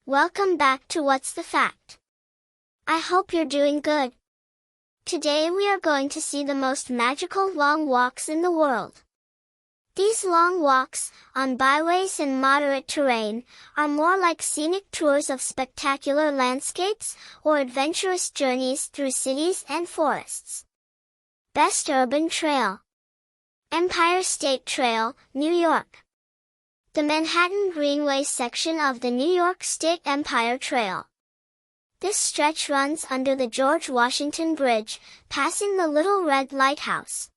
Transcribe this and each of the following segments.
Welcome back to What's the Fact? I hope you're doing good. Today we are going to see the most magical long walks in the world. These long walks, on byways and moderate terrain, are more like scenic tours of spectacular landscapes or adventurous journeys through cities and forests. Best Urban Trail. Empire State Trail, New York. The Manhattan Greenway section of the New York State Empire Trail. This stretch runs under the George Washington Bridge, passing the Little Red Lighthouse.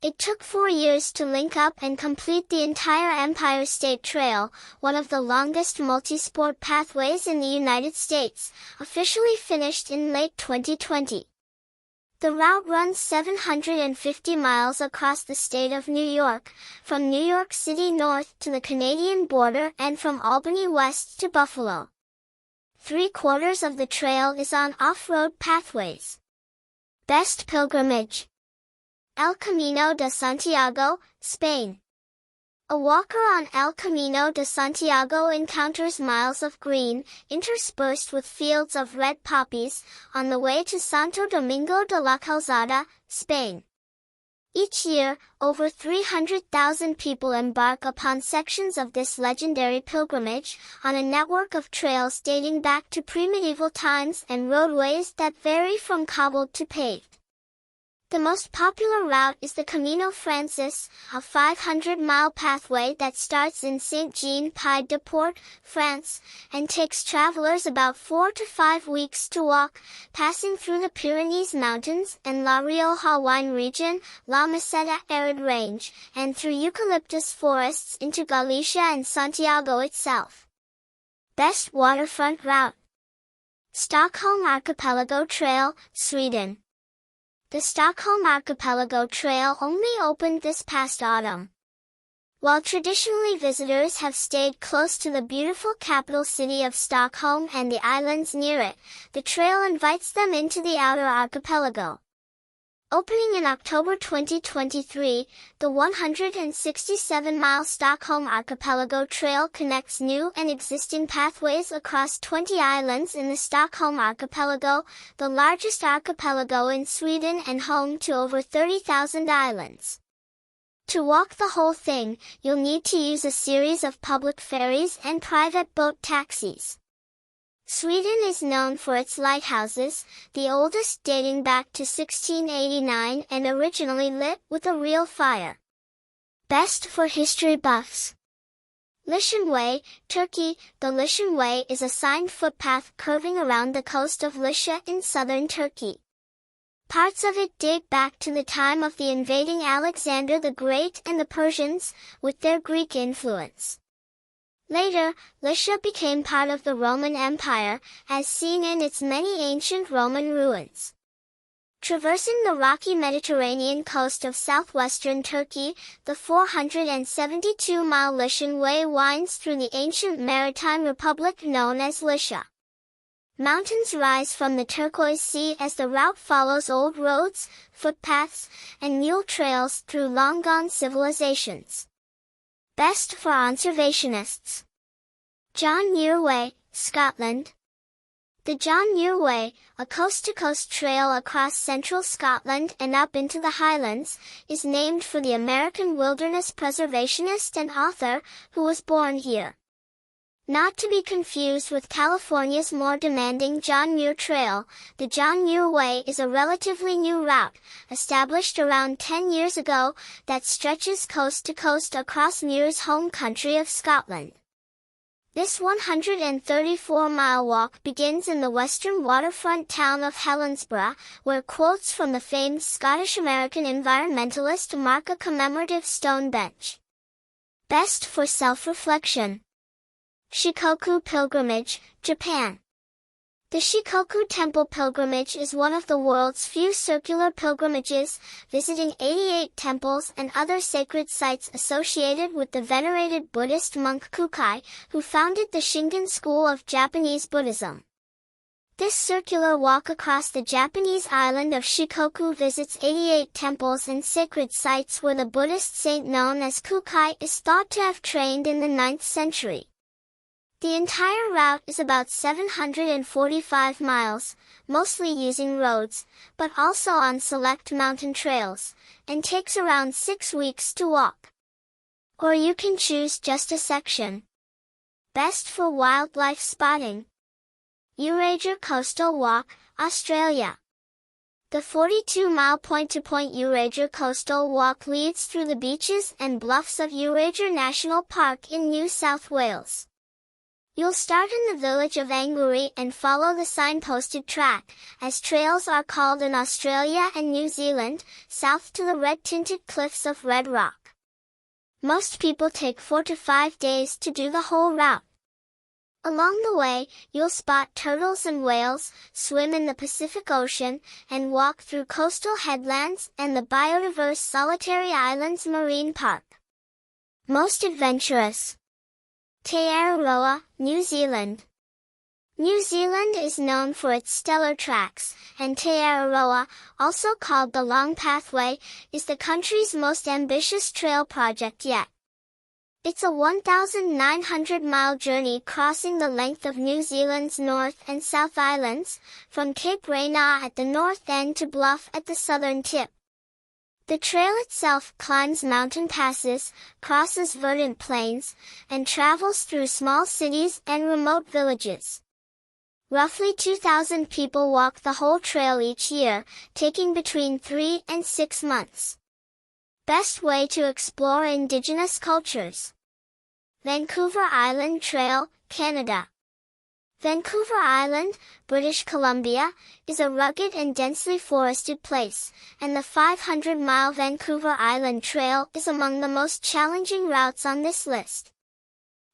It took 4 years to link up and complete the entire Empire State Trail, one of the longest multi-sport pathways in the United States, officially finished in late 2020. The route runs 750 miles across the state of New York, from New York City north to the Canadian border and from Albany west to Buffalo. 3/4 of the trail is on off-road pathways. Best Pilgrimage. El Camino de Santiago, Spain. A walker on El Camino de Santiago encounters miles of green, interspersed with fields of red poppies, on the way to Santo Domingo de la Calzada, Spain. Each year, over 300,000 people embark upon sections of this legendary pilgrimage, on a network of trails dating back to pre-medieval times and roadways that vary from cobbled to paved. The most popular route is the Camino Francis, a 500-mile pathway that starts in Saint-Jean-Pied-de-Port, France, and takes travelers about 4 to 5 weeks to walk, passing through the Pyrenees Mountains and La Rioja wine region, La Meseta arid range, and through eucalyptus forests into Galicia and Santiago itself. Best Waterfront Route. Stockholm Archipelago Trail, Sweden. The Stockholm Archipelago Trail only opened this past autumn. While traditionally visitors have stayed close to the beautiful capital city of Stockholm and the islands near it, the trail invites them into the outer archipelago. Opening in October 2023, the 167-mile Stockholm Archipelago Trail connects new and existing pathways across 20 islands in the Stockholm Archipelago, the largest archipelago in Sweden and home to over 30,000 islands. To walk the whole thing, you'll need to use a series of public ferries and private boat taxis. Sweden is known for its lighthouses, the oldest dating back to 1689 and originally lit with a real fire. Best for history buffs. Lishan Way, Turkey. The Lishan Way is a signed footpath curving around the coast of Lycia in southern Turkey. Parts of it date back to the time of the invading Alexander the Great and the Persians, with their Greek influence. Later, Lycia became part of the Roman Empire, as seen in its many ancient Roman ruins. Traversing the rocky Mediterranean coast of southwestern Turkey, the 472-mile Lishan Way winds through the ancient maritime republic known as Lycia. Mountains rise from the turquoise sea as the route follows old roads, footpaths, and mule trails through long-gone civilizations. Best for conservationists. John Muir Way, Scotland. The John Muir Way, a coast-to-coast trail across central Scotland and up into the Highlands, is named for the American wilderness preservationist and author, who was born here. Not to be confused with California's more demanding John Muir Trail, the John Muir Way is a relatively new route, established around 10 years ago, that stretches coast to coast across Muir's home country of Scotland. This 134-mile walk begins in the western waterfront town of Helensburgh, where quotes from the famed Scottish-American environmentalist mark a commemorative stone bench. Best for self-reflection. Shikoku Pilgrimage, Japan. The Shikoku Temple pilgrimage is one of the world's few circular pilgrimages, visiting 88 temples and other sacred sites associated with the venerated Buddhist monk Kukai, who founded the Shingon school of Japanese Buddhism. This circular walk across the Japanese island of Shikoku visits 88 temples and sacred sites where the Buddhist saint known as Kukai is thought to have trained in the 9th century. The entire route is about 745 miles, mostly using roads, but also on select mountain trails, and takes around 6 weeks to walk. Or you can choose just a section. Best for wildlife spotting. Eurasia Coastal Walk, Australia. The 42-mile point-to-point Eurasia Coastal Walk leads through the beaches and bluffs of Eurasia National Park in New South Wales. You'll start in the village of Angourie and follow the signposted track, as trails are called in Australia and New Zealand, south to the red-tinted cliffs of Red Rock. Most people take 4 to 5 days to do the whole route. Along the way, you'll spot turtles and whales, swim in the Pacific Ocean, and walk through coastal headlands and the biodiverse Solitary Islands Marine Park. Most adventurous. Te Araroa, New Zealand. New Zealand is known for its stellar tracks, and Te Araroa, also called the Long Pathway, is the country's most ambitious trail project yet. It's a 1,900-mile journey crossing the length of New Zealand's North and South Islands, from Cape Reinach at the north end to Bluff at the southern tip. The trail itself climbs mountain passes, crosses verdant plains, and travels through small cities and remote villages. Roughly 2,000 people walk the whole trail each year, taking between 3 and 6 months. Best way to explore Indigenous cultures. Vancouver Island Trail, Canada. Vancouver Island, British Columbia, is a rugged and densely forested place, and the 500-mile Vancouver Island Trail is among the most challenging routes on this list.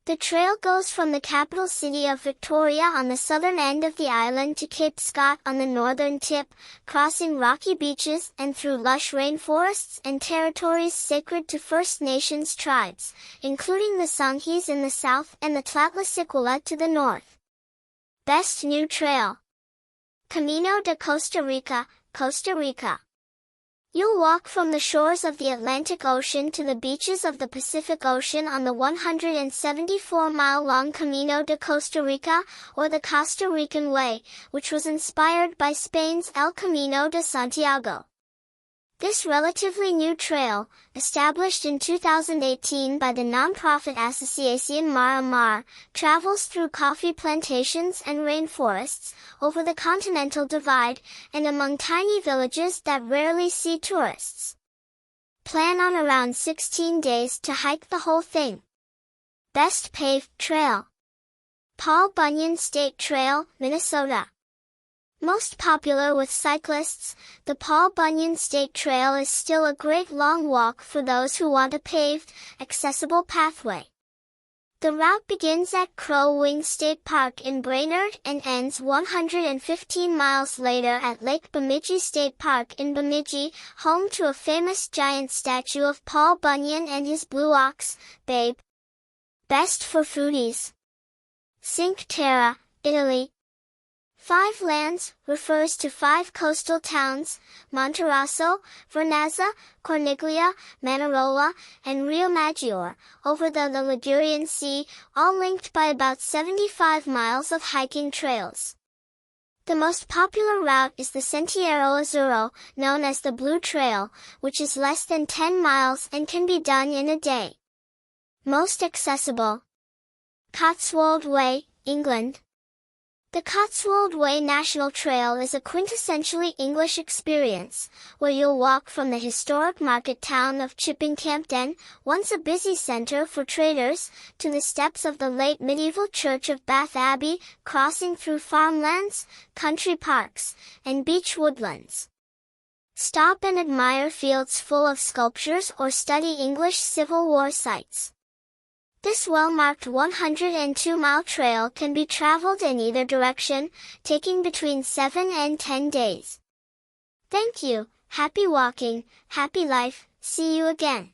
The trail goes from the capital city of Victoria on the southern end of the island to Cape Scott on the northern tip, crossing rocky beaches and through lush rainforests and territories sacred to First Nations tribes, including the Songhees in the south and the Tlahtli to the north. Best new trail. Camino de Costa Rica, Costa Rica. You'll walk from the shores of the Atlantic Ocean to the beaches of the Pacific Ocean on the 174-mile-long Camino de Costa Rica, or the Costa Rican Way, which was inspired by Spain's El Camino de Santiago. This relatively new trail, established in 2018 by the non-profit Asociación Mar a Mar, travels through coffee plantations and rainforests, over the Continental Divide, and among tiny villages that rarely see tourists. Plan on around 16 days to hike the whole thing. Best paved trail. Paul Bunyan State Trail, Minnesota. Most popular with cyclists, the Paul Bunyan State Trail is still a great long walk for those who want a paved, accessible pathway. The route begins at Crow Wing State Park in Brainerd and ends 115 miles later at Lake Bemidji State Park in Bemidji, home to a famous giant statue of Paul Bunyan and his blue ox, Babe. Best for foodies. Cinque Terre, Italy. Five Lands refers to 5 coastal towns, Monterosso, Vernazza, Corniglia, Manarola, and Riomaggiore, over the Ligurian Sea, all linked by about 75 miles of hiking trails. The most popular route is the Sentiero Azzurro, known as the Blue Trail, which is less than 10 miles and can be done in a day. Most accessible. Cotswold Way, England. The Cotswold Way National Trail is a quintessentially English experience, where you'll walk from the historic market town of Chipping Campden, once a busy centre for traders, to the steps of the late medieval church of Bath Abbey, crossing through farmlands, country parks, and beech woodlands. Stop and admire fields full of sculptures or study English Civil War sites. This well-marked 102-mile trail can be traveled in either direction, taking between 7 and 10 days. Thank you, happy walking, happy life, see you again.